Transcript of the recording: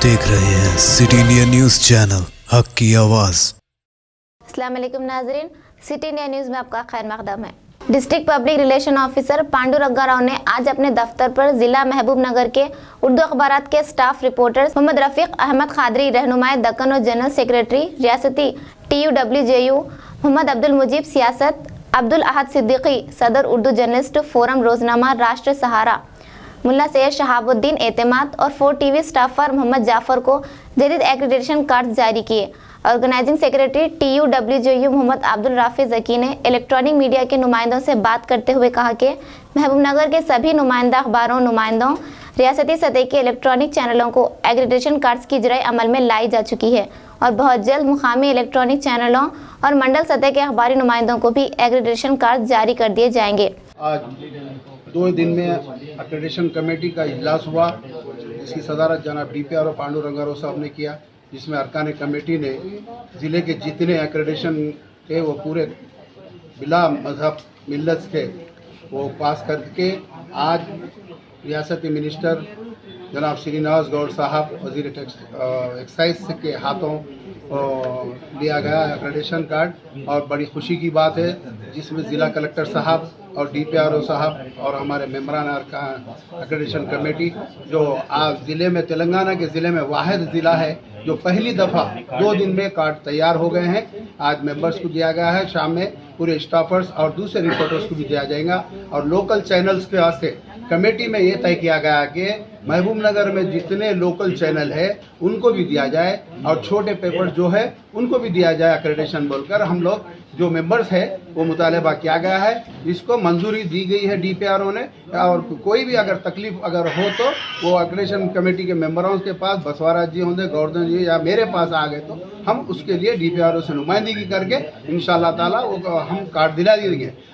देख रहे हैं सिटी इंडिया न्यूज चैनल, हक की आवाज। अस्सलाम वालेकुम नाजरीन, सिटी इंडिया न्यूज़ में आपका खैर मकदम है। District public relation officer Pandu रंगा राव ने आज अपने दफ्तर पर जिला महबूब नगर के उर्दू अखबारात के स्टाफ रिपोर्टर्स मोहम्मद रफीक अहमद खादरी, रहनुमाए दक्कन और जनरल सेक्रेटरी रियासती TUWJU मोहम्मद अब्दुल मुजीब सियासत, अब्दुल अहद सिद्दीकी सदर उर्दू जर्नलिस्ट फोरम रोजनामा राष्ट्र सहारा, मुल्ला सैयद शहाबुद्दीन एतमाद और 4TV स्टाफर मोहम्मद जाफर को जदीद एक्रेडिटेशन कार्ड जारी किए। Organising secretary TUWJU Mohammed Abdul Rafi Zaki ने इलेक्ट्रॉनिक मीडिया के नुमाइंदों से बात करते हुए कहा कि महबूब नगर के सभी नुमाइंदा अखबारों नुमाइंदों रियासती सतह के इलेक्ट्रॉनिक चैनलों को एक्रेडिटेशन कार्ड्स की इजराई अमल में लाई जा चुकी है और बहुत जल्द मुकामी इलेक्ट्रॉनिक चैनलों और मंडल सतह के अखबारी नुमाइंदों को भी एक्रेडिटेशन कार्ड जारी कर दिए जाएंगे। आज 2 दिन में एक्रेडिटेशन कमेटी का इजलास हुआ, जिसकी सदारत जनाब DPRO पांडु रंगा राव साहब ने किया, जिसमें अरकान कमेटी ने ज़िले के जितने एक्रेडिटेशन थे वो पूरे बिला मजहब मिल्लत थे वो पास करके आज रियासती मिनिस्टर जनाब श्री नवाज गौड़ साहब वज़ीर एक्साइज के हाथों लिया गया एक्रेडिटेशन कार्ड। और बड़ी खुशी की बात है जिसमें ज़िला कलेक्टर साहब और DPRO साहब और हमारे मेम्बरान एक्रेडिटेशन कमेटी जो आज ज़िले में तेलंगाना के ज़िले में वाहिद ज़िला है जो पहली दफ़ा 2 दिन में कार्ड तैयार हो गए हैं। आज मेंबर्स को दिया गया है, शाम में पूरे स्टाफर्स और दूसरे रिपोर्टर्स को भी दिया जाएगा। और लोकल चैनल्स के वास्ते कमेटी में ये तय किया गया कि महबूब नगर में जितने लोकल चैनल है उनको भी दिया जाए और छोटे पेपर जो है उनको भी दिया जाए एक्रेडिटेशन बोलकर हम लोग जो मेंबर्स है वो मुतालबा किया गया है। इसको मंजूरी दी गई है DPRO ने। और कोई भी अगर तकलीफ अगर हो तो वो एक्रेडिटेशन कमेटी के मेंबरों के पास बसवाराज जी होंगे, गोवर्धन जी या मेरे पास आ गए तो हम उसके लिए DPRO से नुमाइंदगी करके इंशाअल्लाह ताला वो हम कार्ड दिला देंगे।